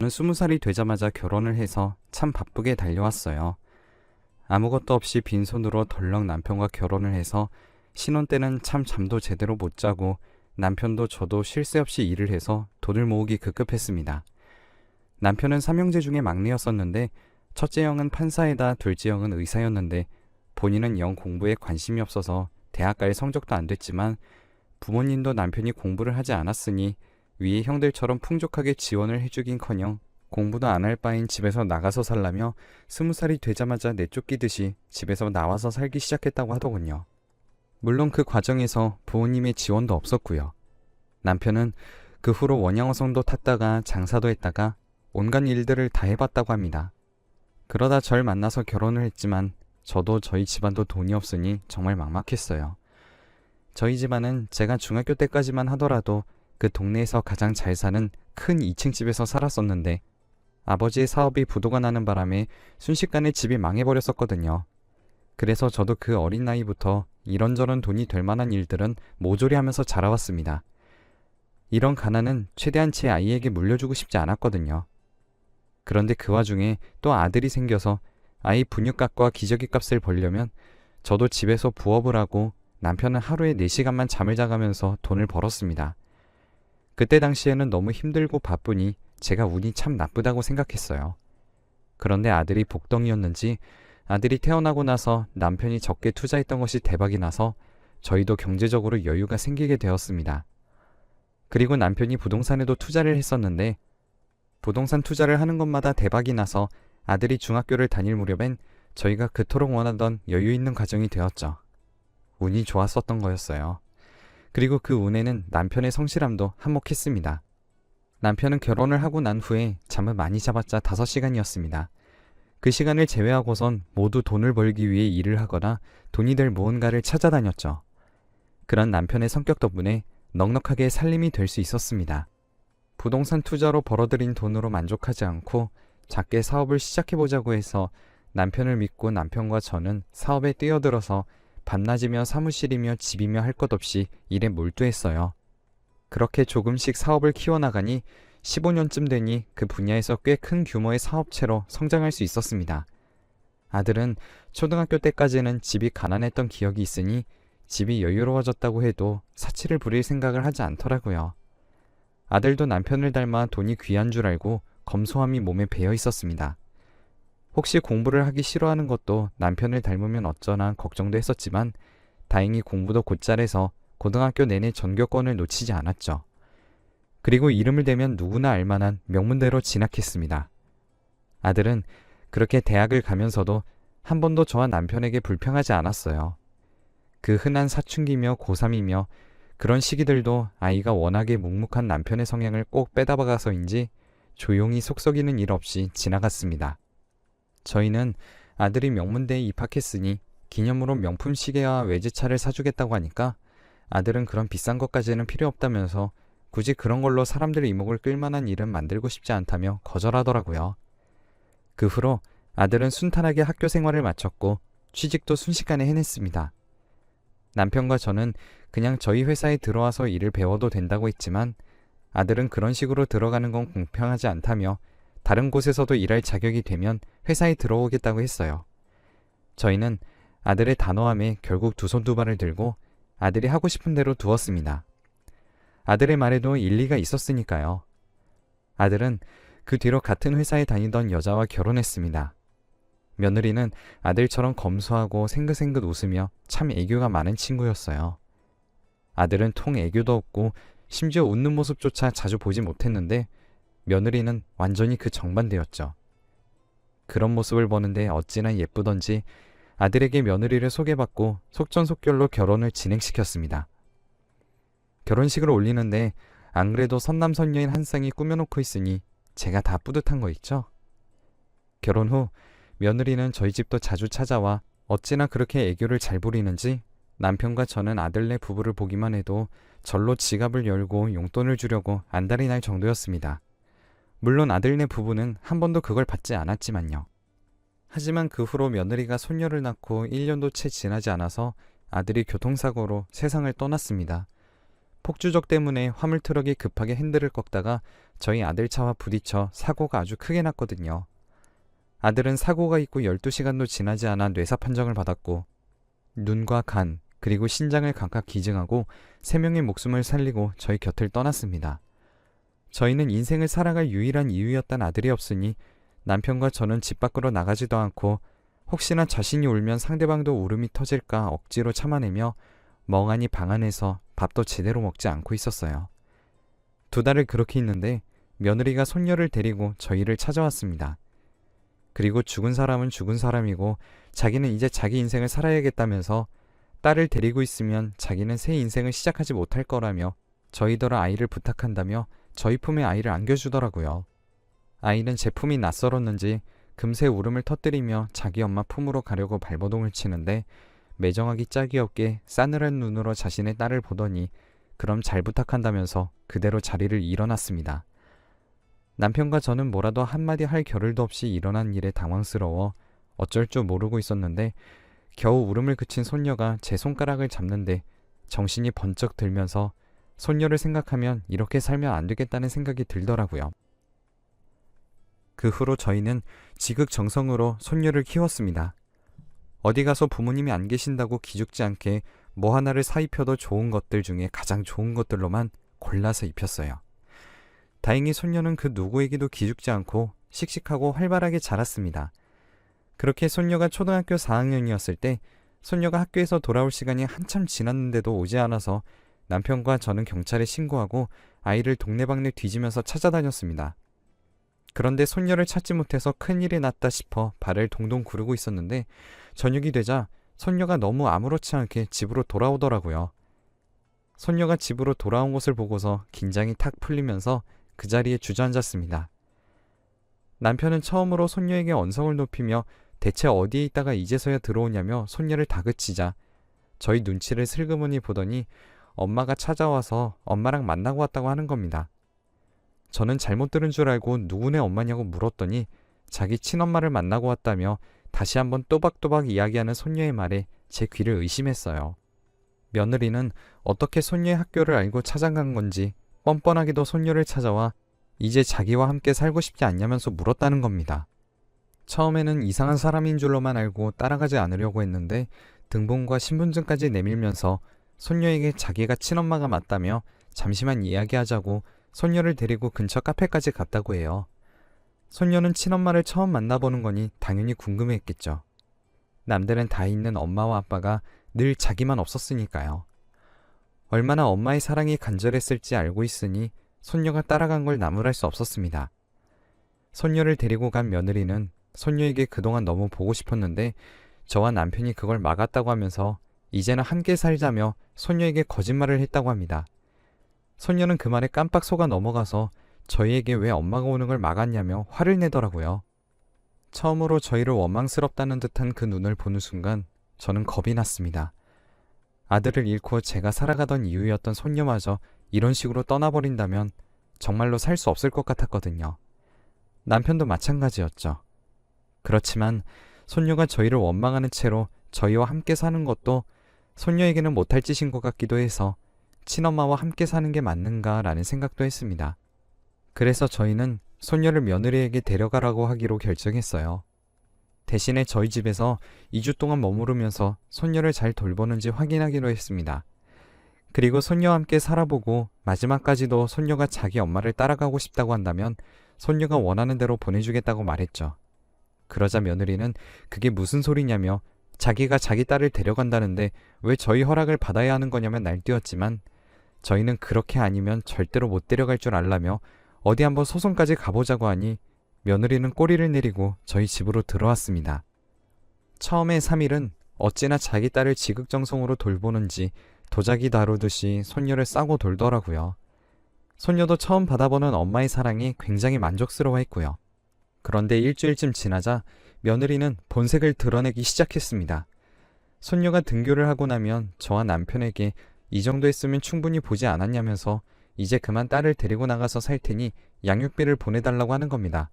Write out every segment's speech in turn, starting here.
저는 20살이 되자마자 결혼을 해서 참 바쁘게 달려왔어요. 아무것도 없이 빈손으로 덜렁 남편과 결혼을 해서 신혼 때는 참 잠도 제대로 못 자고 남편도 저도 쉴 새 없이 일을 해서 돈을 모으기 급급했습니다. 남편은 삼형제 중에 막내였었는데 첫째 형은 판사에다 둘째 형은 의사였는데 본인은 영 공부에 관심이 없어서 대학 갈 성적도 안 됐지만 부모님도 남편이 공부를 하지 않았으니 위에 형들처럼 풍족하게 지원을 해주긴커녕 공부도 안 할 바엔 집에서 나가서 살라며 20살이 되자마자 내쫓기듯이 집에서 나와서 살기 시작했다고 하더군요. 물론 그 과정에서 부모님의 지원도 없었고요. 남편은 그 후로 원양어선도 탔다가 장사도 했다가 온갖 일들을 다 해봤다고 합니다. 그러다 절 만나서 결혼을 했지만 저도 저희 집안도 돈이 없으니 정말 막막했어요. 저희 집안은 제가 중학교 때까지만 하더라도 그 동네에서 가장 잘 사는 큰 2층 집에서 살았었는데 아버지의 사업이 부도가 나는 바람에 순식간에 집이 망해버렸었거든요. 그래서 저도 그 어린 나이부터 이런저런 돈이 될 만한 일들은 모조리 하면서 자라왔습니다. 이런 가난은 최대한 제 아이에게 물려주고 싶지 않았거든요. 그런데 그 와중에 또 아들이 생겨서 아이 분유값과 기저귀 값을 벌려면 저도 집에서 부업을 하고 남편은 하루에 4시간만 잠을 자가면서 돈을 벌었습니다. 그때 당시에는 너무 힘들고 바쁘니 제가 운이 참 나쁘다고 생각했어요. 그런데 아들이 복덩이였는지 아들이 태어나고 나서 남편이 적게 투자했던 것이 대박이 나서 저희도 경제적으로 여유가 생기게 되었습니다. 그리고 남편이 부동산에도 투자를 했었는데 부동산 투자를 하는 것마다 대박이 나서 아들이 중학교를 다닐 무렵엔 저희가 그토록 원하던 여유 있는 가정이 되었죠. 운이 좋았었던 거였어요. 그리고 그 운에는 남편의 성실함도 한몫했습니다. 남편은 결혼을 하고 난 후에 잠을 많이 자봤자 5시간이었습니다. 그 시간을 제외하고선 모두 돈을 벌기 위해 일을 하거나 돈이 될 무언가를 찾아다녔죠. 그런 남편의 성격 덕분에 넉넉하게 살림이 될 수 있었습니다. 부동산 투자로 벌어들인 돈으로 만족하지 않고 작게 사업을 시작해보자고 해서 남편을 믿고 남편과 저는 사업에 뛰어들어서 밤낮이며 사무실이며 집이며 할 것 없이 일에 몰두했어요. 그렇게 조금씩 사업을 키워나가니 15년쯤 되니 그 분야에서 꽤 큰 규모의 사업체로 성장할 수 있었습니다. 아들은 초등학교 때까지는 집이 가난했던 기억이 있으니 집이 여유로워졌다고 해도 사치를 부릴 생각을 하지 않더라고요. 아들도 남편을 닮아 돈이 귀한 줄 알고 검소함이 몸에 배어 있었습니다. 혹시 공부를 하기 싫어하는 것도 남편을 닮으면 어쩌나 걱정도 했었지만 다행히 공부도 곧잘해서 고등학교 내내 전교권을 놓치지 않았죠. 그리고 이름을 대면 누구나 알만한 명문대로 진학했습니다. 아들은 그렇게 대학을 가면서도 한 번도 저와 남편에게 불평하지 않았어요. 그 흔한 사춘기며 고3이며 그런 시기들도 아이가 워낙에 묵묵한 남편의 성향을 꼭 빼다박아서인지 조용히 속썩이는 일 없이 지나갔습니다. 저희는 아들이 명문대에 입학했으니 기념으로 명품 시계와 외제차를 사주겠다고 하니까 아들은 그런 비싼 것까지는 필요 없다면서 굳이 그런 걸로 사람들의 이목을 끌만한 일은 만들고 싶지 않다며 거절하더라고요. 그 후로 아들은 순탄하게 학교 생활을 마쳤고 취직도 순식간에 해냈습니다. 남편과 저는 그냥 저희 회사에 들어와서 일을 배워도 된다고 했지만 아들은 그런 식으로 들어가는 건 공평하지 않다며 다른 곳에서도 일할 자격이 되면 회사에 들어오겠다고 했어요. 저희는 아들의 단호함에 결국 두 손 두 발을 들고 아들이 하고 싶은 대로 두었습니다. 아들의 말에도 일리가 있었으니까요. 아들은 그 뒤로 같은 회사에 다니던 여자와 결혼했습니다. 며느리는 아들처럼 검소하고 생긋생긋 웃으며 참 애교가 많은 친구였어요. 아들은 통 애교도 없고 심지어 웃는 모습조차 자주 보지 못했는데 며느리는 완전히 그 정반대였죠. 그런 모습을 보는데 어찌나 예쁘던지 아들에게 며느리를 소개받고 속전속결로 결혼을 진행시켰습니다. 결혼식을 올리는데 안 그래도 선남선녀인 한 쌍이 꾸며놓고 있으니 제가 다 뿌듯한 거 있죠? 결혼 후 며느리는 저희 집도 자주 찾아와 어찌나 그렇게 애교를 잘 부리는지 남편과 저는 아들네 부부를 보기만 해도 절로 지갑을 열고 용돈을 주려고 안달이 날 정도였습니다. 물론 아들네 부부는 한 번도 그걸 받지 않았지만요. 하지만 그 후로 며느리가 손녀를 낳고 1년도 채 지나지 않아서 아들이 교통사고로 세상을 떠났습니다. 폭주족 때문에 화물 트럭이 급하게 핸들을 꺾다가 저희 아들 차와 부딪혀 사고가 아주 크게 났거든요. 아들은 사고가 있고 12시간도 지나지 않아 뇌사 판정을 받았고 눈과 간 그리고 신장을 각각 기증하고 3명의 목숨을 살리고 저희 곁을 떠났습니다. 저희는 인생을 살아갈 유일한 이유였던 아들이 없으니 남편과 저는 집 밖으로 나가지도 않고 혹시나 자신이 울면 상대방도 울음이 터질까 억지로 참아내며 멍하니 방 안에서 밥도 제대로 먹지 않고 있었어요. 2달을 그렇게 있는데 며느리가 손녀를 데리고 저희를 찾아왔습니다. 그리고 죽은 사람은 죽은 사람이고 자기는 이제 자기 인생을 살아야겠다면서 딸을 데리고 있으면 자기는 새 인생을 시작하지 못할 거라며 저희더러 아이를 부탁한다며 저희 품에 아이를 안겨주더라고요. 아이는 제 품이 낯설었는지 금세 울음을 터뜨리며 자기 엄마 품으로 가려고 발버둥을 치는데 매정하기 짝이 없게 싸늘한 눈으로 자신의 딸을 보더니 그럼 잘 부탁한다면서 그대로 자리를 일어났습니다. 남편과 저는 뭐라도 한마디 할 겨를도 없이 일어난 일에 당황스러워 어쩔 줄 모르고 있었는데 겨우 울음을 그친 손녀가 제 손가락을 잡는데 정신이 번쩍 들면서 손녀를 생각하면 이렇게 살면 안 되겠다는 생각이 들더라고요. 그 후로 저희는 지극정성으로 손녀를 키웠습니다. 어디 가서 부모님이 안 계신다고 기죽지 않게 뭐 하나를 사입혀도 좋은 것들 중에 가장 좋은 것들로만 골라서 입혔어요. 다행히 손녀는 그 누구에게도 기죽지 않고 씩씩하고 활발하게 자랐습니다. 그렇게 손녀가 초등학교 4학년이었을 때 손녀가 학교에서 돌아올 시간이 한참 지났는데도 오지 않아서 남편과 저는 경찰에 신고하고 아이를 동네방네 뒤지면서 찾아다녔습니다. 그런데 손녀를 찾지 못해서 큰일이 났다 싶어 발을 동동 구르고 있었는데 저녁이 되자 손녀가 너무 아무렇지 않게 집으로 돌아오더라고요. 손녀가 집으로 돌아온 것을 보고서 긴장이 탁 풀리면서 그 자리에 주저앉았습니다. 남편은 처음으로 손녀에게 언성을 높이며 대체 어디에 있다가 이제서야 들어오냐며 손녀를 다그치자 저희 눈치를 슬그머니 보더니 엄마가 찾아와서 엄마랑 만나고 왔다고 하는 겁니다. 저는 잘못 들은 줄 알고 누구네 엄마냐고 물었더니 자기 친엄마를 만나고 왔다며 다시 한번 또박또박 이야기하는 손녀의 말에 제 귀를 의심했어요. 며느리는 어떻게 손녀의 학교를 알고 찾아간 건지 뻔뻔하게도 손녀를 찾아와 이제 자기와 함께 살고 싶지 않냐면서 물었다는 겁니다. 처음에는 이상한 사람인 줄로만 알고 따라가지 않으려고 했는데 등본과 신분증까지 내밀면서 손녀에게 자기가 친엄마가 맞다며 잠시만 이야기하자고 손녀를 데리고 근처 카페까지 갔다고 해요. 손녀는 친엄마를 처음 만나보는 거니 당연히 궁금해했겠죠. 남들은 다 있는 엄마와 아빠가 늘 자기만 없었으니까요. 얼마나 엄마의 사랑이 간절했을지 알고 있으니 손녀가 따라간 걸 나무랄 수 없었습니다. 손녀를 데리고 간 며느리는 손녀에게 그동안 너무 보고 싶었는데 저와 남편이 그걸 막았다고 하면서 이제는 함께 살자며 손녀에게 거짓말을 했다고 합니다. 손녀는 그 말에 깜빡 속아 넘어가서 저희에게 왜 엄마가 오는 걸 막았냐며 화를 내더라고요. 처음으로 저희를 원망스럽다는 듯한 그 눈을 보는 순간 저는 겁이 났습니다. 아들을 잃고 제가 살아가던 이유였던 손녀마저 이런 식으로 떠나버린다면 정말로 살 수 없을 것 같았거든요. 남편도 마찬가지였죠. 그렇지만 손녀가 저희를 원망하는 채로 저희와 함께 사는 것도 손녀에게는 못할 짓인 것 같기도 해서 친엄마와 함께 사는 게 맞는가라는 생각도 했습니다. 그래서 저희는 손녀를 며느리에게 데려가라고 하기로 결정했어요. 대신에 저희 집에서 2주 동안 머무르면서 손녀를 잘 돌보는지 확인하기로 했습니다. 그리고 손녀와 함께 살아보고 마지막까지도 손녀가 자기 엄마를 따라가고 싶다고 한다면 손녀가 원하는 대로 보내주겠다고 말했죠. 그러자 며느리는 그게 무슨 소리냐며 자기가 자기 딸을 데려간다는데 왜 저희 허락을 받아야 하는 거냐며 날뛰었지만 저희는 그렇게 아니면 절대로 못 데려갈 줄 알라며 어디 한번 소송까지 가보자고 하니 며느리는 꼬리를 내리고 저희 집으로 들어왔습니다. 처음에 3일은 어찌나 자기 딸을 지극정성으로 돌보는지 도자기 다루듯이 손녀를 싸고 돌더라고요. 손녀도 처음 받아보는 엄마의 사랑이 굉장히 만족스러워했고요. 그런데 일주일쯤 지나자 며느리는 본색을 드러내기 시작했습니다. 손녀가 등교를 하고 나면 저와 남편에게 이 정도 했으면 충분히 보지 않았냐면서 이제 그만 딸을 데리고 나가서 살 테니 양육비를 보내달라고 하는 겁니다.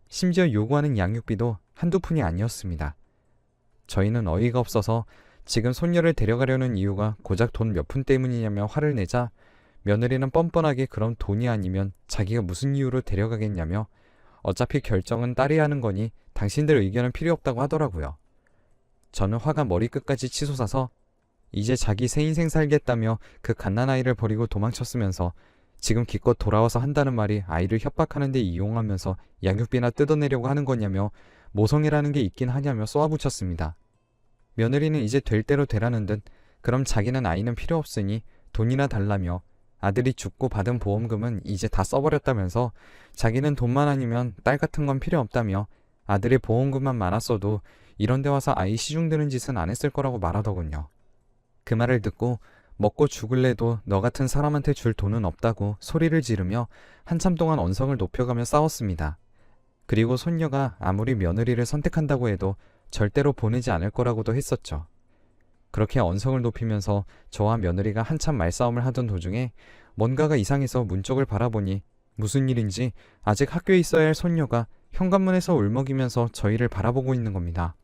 심지어 요구하는 양육비도 한두 푼이 아니었습니다. 저희는 어이가 없어서 지금 손녀를 데려가려는 이유가 고작 돈 몇 푼 때문이냐며 화를 내자 며느리는 뻔뻔하게 그럼 돈이 아니면 자기가 무슨 이유로 데려가겠냐며 어차피 결정은 딸이 하는 거니 당신들 의견은 필요 없다고 하더라고요. 저는 화가 머리끝까지 치솟아서 이제 자기 새 인생 살겠다며 그 갓난아이를 버리고 도망쳤으면서 지금 기껏 돌아와서 한다는 말이 아이를 협박하는 데 이용하면서 양육비나 뜯어내려고 하는 거냐며 모성애라는 게 있긴 하냐며 쏘아붙였습니다. 며느리는 이제 될 대로 되라는 듯 그럼 자기는 아이는 필요 없으니 돈이나 달라며 아들이 죽고 받은 보험금은 이제 다 써버렸다면서 자기는 돈만 아니면 딸 같은 건 필요 없다며 아들의 보험금만 많았어도 이런 데 와서 아이 시중드는 짓은 안 했을 거라고 말하더군요. 그 말을 듣고 먹고 죽을래도 너 같은 사람한테 줄 돈은 없다고 소리를 지르며 한참 동안 언성을 높여가며 싸웠습니다. 그리고 손녀가 아무리 며느리를 선택한다고 해도 절대로 보내지 않을 거라고도 했었죠. 그렇게 언성을 높이면서 저와 며느리가 한참 말싸움을 하던 도중에 뭔가가 이상해서 문 쪽을 바라보니 무슨 일인지 아직 학교에 있어야 할 손녀가 현관문에서 울먹이면서 저희를 바라보고 있는 겁니다.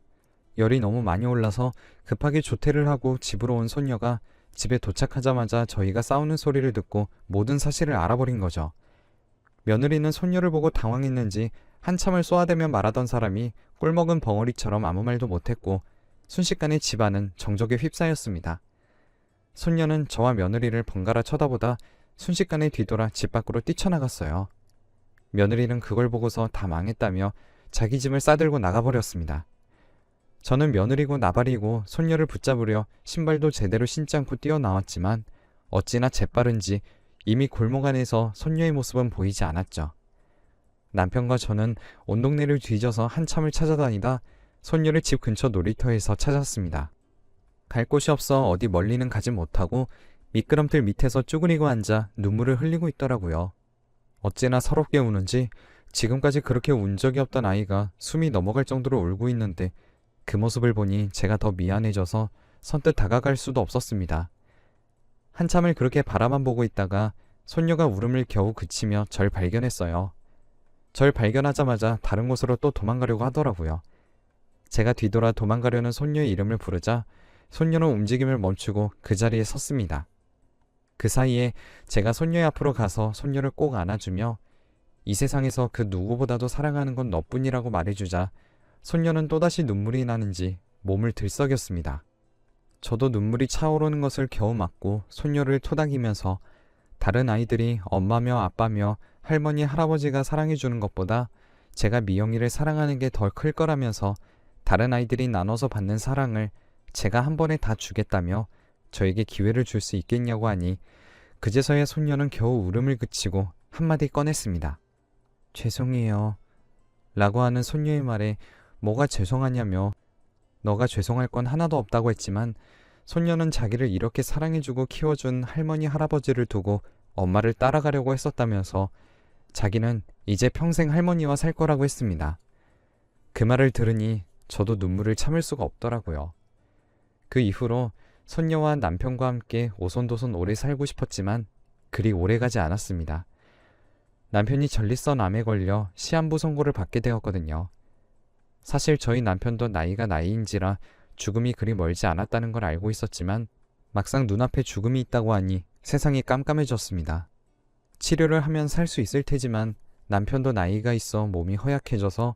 열이 너무 많이 올라서 급하게 조퇴를 하고 집으로 온 손녀가 집에 도착하자마자 저희가 싸우는 소리를 듣고 모든 사실을 알아버린 거죠. 며느리는 손녀를 보고 당황했는지 한참을 쏘아대며 말하던 사람이 꿀먹은 벙어리처럼 아무 말도 못했고 순식간에 집안은 정적에 휩싸였습니다. 손녀는 저와 며느리를 번갈아 쳐다보다 순식간에 뒤돌아 집 밖으로 뛰쳐나갔어요. 며느리는 그걸 보고서 다 망했다며 자기 짐을 싸들고 나가버렸습니다. 저는 며느리고 나발이고 손녀를 붙잡으려 신발도 제대로 신지 않고 뛰어나왔지만 어찌나 재빠른지 이미 골목 안에서 손녀의 모습은 보이지 않았죠. 남편과 저는 온 동네를 뒤져서 한참을 찾아다니다 손녀를 집 근처 놀이터에서 찾았습니다. 갈 곳이 없어 어디 멀리는 가지 못하고 미끄럼틀 밑에서 쭈그리고 앉아 눈물을 흘리고 있더라고요. 어찌나 서럽게 우는지 지금까지 그렇게 운 적이 없던 아이가 숨이 넘어갈 정도로 울고 있는데 그 모습을 보니 제가 더 미안해져서 선뜻 다가갈 수도 없었습니다. 한참을 그렇게 바라만 보고 있다가 손녀가 울음을 겨우 그치며 절 발견했어요. 절 발견하자마자 다른 곳으로 또 도망가려고 하더라고요. 제가 뒤돌아 도망가려는 손녀의 이름을 부르자 손녀는 움직임을 멈추고 그 자리에 섰습니다. 그 사이에 제가 손녀의 앞으로 가서 손녀를 꼭 안아주며 이 세상에서 그 누구보다도 사랑하는 건 너뿐이라고 말해주자 손녀는 또다시 눈물이 나는지 몸을 들썩였습니다. 저도 눈물이 차오르는 것을 겨우 막고 손녀를 토닥이면서 다른 아이들이 엄마며 아빠며 할머니 할아버지가 사랑해주는 것보다 제가 미영이를 사랑하는 게 더 클 거라면서 다른 아이들이 나눠서 받는 사랑을 제가 한 번에 다 주겠다며 저에게 기회를 줄 수 있겠냐고 하니 그제서야 손녀는 겨우 울음을 그치고 한마디 꺼냈습니다. 죄송해요 라고 하는 손녀의 말에 뭐가 죄송하냐며 너가 죄송할 건 하나도 없다고 했지만 손녀는 자기를 이렇게 사랑해주고 키워준 할머니 할아버지를 두고 엄마를 따라가려고 했었다면서 자기는 이제 평생 할머니와 살 거라고 했습니다. 그 말을 들으니 저도 눈물을 참을 수가 없더라고요. 그 이후로 손녀와 남편과 함께 오손도손 오래 살고 싶었지만 그리 오래 가지 않았습니다. 남편이 전립선 암에 걸려 시한부 선고를 받게 되었거든요. 사실 저희 남편도 나이가 나이인지라 죽음이 그리 멀지 않았다는 걸 알고 있었지만 막상 눈앞에 죽음이 있다고 하니 세상이 깜깜해졌습니다. 치료를 하면 살 수 있을 테지만 남편도 나이가 있어 몸이 허약해져서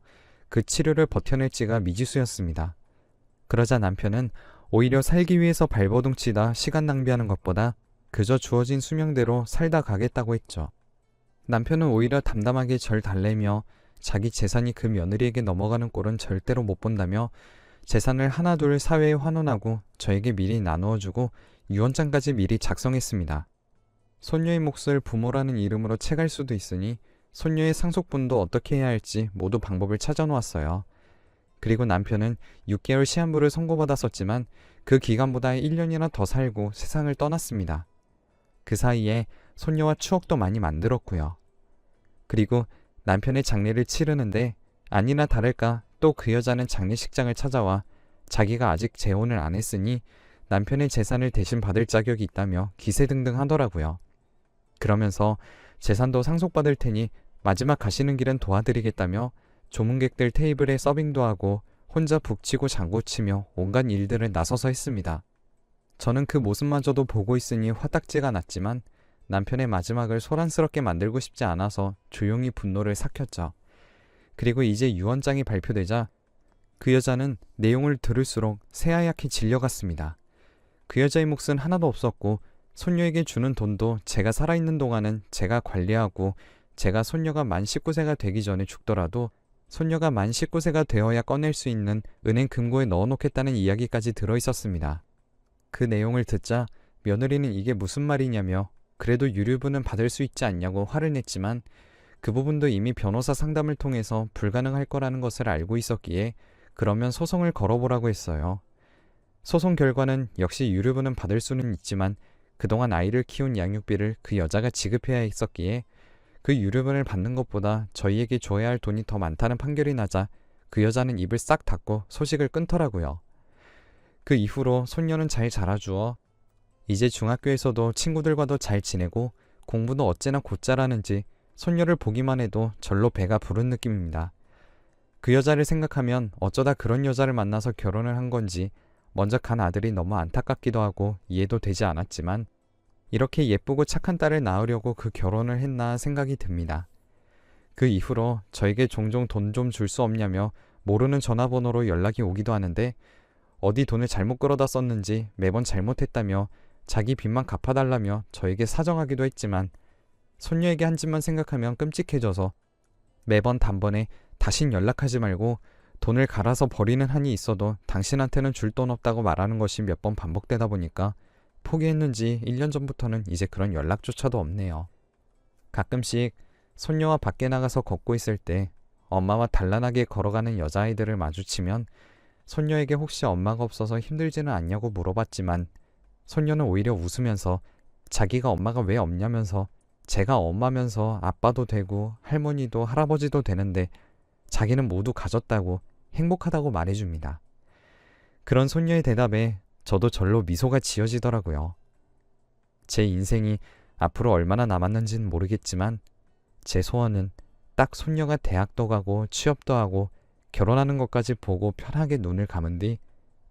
그 치료를 버텨낼지가 미지수였습니다. 그러자 남편은 오히려 살기 위해서 발버둥치다 시간 낭비하는 것보다 그저 주어진 수명대로 살다 가겠다고 했죠. 남편은 오히려 담담하게 절 달래며 자기 재산이 그 며느리에게 넘어가는 꼴은 절대로 못 본다며 재산을 하나둘 사회에 환원하고 저에게 미리 나누어주고 유언장까지 미리 작성했습니다. 손녀의 몫을 부모라는 이름으로 채갈 수도 있으니 손녀의 상속분도 어떻게 해야 할지 모두 방법을 찾아놓았어요. 그리고 남편은 6개월 시한부를 선고받았었지만 그 기간보다 1년이나 더 살고 세상을 떠났습니다. 그 사이에 손녀와 추억도 많이 만들었고요. 그리고 남편의 장례를 치르는데 아니나 다를까 또 그 여자는 장례식장을 찾아와 자기가 아직 재혼을 안 했으니 남편의 재산을 대신 받을 자격이 있다며 기세등등 하더라고요. 그러면서 재산도 상속받을 테니 마지막 가시는 길은 도와드리겠다며 조문객들 테이블에 서빙도 하고 혼자 북치고 장구치며 온갖 일들을 나서서 했습니다. 저는 그 모습마저도 보고 있으니 화딱지가 났지만 남편의 마지막을 소란스럽게 만들고 싶지 않아서 조용히 분노를 삭혔죠. 그리고 이제 유언장이 발표되자 그 여자는 내용을 들을수록 새하얗게 질려갔습니다. 그 여자의 몫은 하나도 없었고 손녀에게 주는 돈도 제가 살아있는 동안은 제가 관리하고 제가 손녀가 만 19세가 되기 전에 죽더라도 손녀가 만 19세가 되어야 꺼낼 수 있는 은행 금고에 넣어놓겠다는 이야기까지 들어있었습니다. 그 내용을 듣자 며느리는 이게 무슨 말이냐며 그래도 유류분은 받을 수 있지 않냐고 화를 냈지만 그 부분도 이미 변호사 상담을 통해서 불가능할 거라는 것을 알고 있었기에 그러면 소송을 걸어보라고 했어요. 소송 결과는 역시 유류분은 받을 수는 있지만 그동안 아이를 키운 양육비를 그 여자가 지급해야 했었기에 그 유류분을 받는 것보다 저희에게 줘야 할 돈이 더 많다는 판결이 나자 그 여자는 입을 싹 닫고 소식을 끊더라고요. 그 이후로 손녀는 잘 자라주어 이제 중학교에서도 친구들과도 잘 지내고 공부도 어째나 곧잘하는지 손녀를 보기만 해도 절로 배가 부른 느낌입니다. 그 여자를 생각하면 어쩌다 그런 여자를 만나서 결혼을 한 건지 먼저 간 아들이 너무 안타깝기도 하고 이해도 되지 않았지만 이렇게 예쁘고 착한 딸을 낳으려고 그 결혼을 했나 생각이 듭니다. 그 이후로 저에게 종종 돈 좀 줄 수 없냐며 모르는 전화번호로 연락이 오기도 하는데 어디 돈을 잘못 끌어다 썼는지 매번 잘못했다며 자기 빚만 갚아달라며 저에게 사정하기도 했지만 손녀에게 한 짓만 생각하면 끔찍해져서 매번 단번에 다신 연락하지 말고 돈을 갈아서 버리는 한이 있어도 당신한테는 줄 돈 없다고 말하는 것이 몇 번 반복되다 보니까 포기했는지 1년 전부터는 이제 그런 연락조차도 없네요. 가끔씩 손녀와 밖에 나가서 걷고 있을 때 엄마와 단란하게 걸어가는 여자아이들을 마주치면 손녀에게 혹시 엄마가 없어서 힘들지는 않냐고 물어봤지만 손녀는 오히려 웃으면서 자기가 엄마가 왜 없냐면서 제가 엄마면서 아빠도 되고 할머니도 할아버지도 되는데 자기는 모두 가졌다고 행복하다고 말해줍니다. 그런 손녀의 대답에 저도 절로 미소가 지어지더라고요. 제 인생이 앞으로 얼마나 남았는지는 모르겠지만 제 소원은 딱 손녀가 대학도 가고 취업도 하고 결혼하는 것까지 보고 편하게 눈을 감은 뒤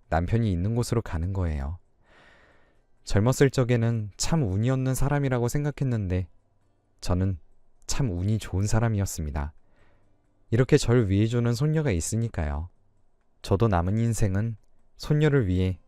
남편이 있는 곳으로 가는 거예요. 젊었을 적에는 참 운이 없는 사람이라고 생각했는데 저는 참 운이 좋은 사람이었습니다. 이렇게 절 위해주는 손녀가 있으니까요. 저도 남은 인생은 손녀를 위해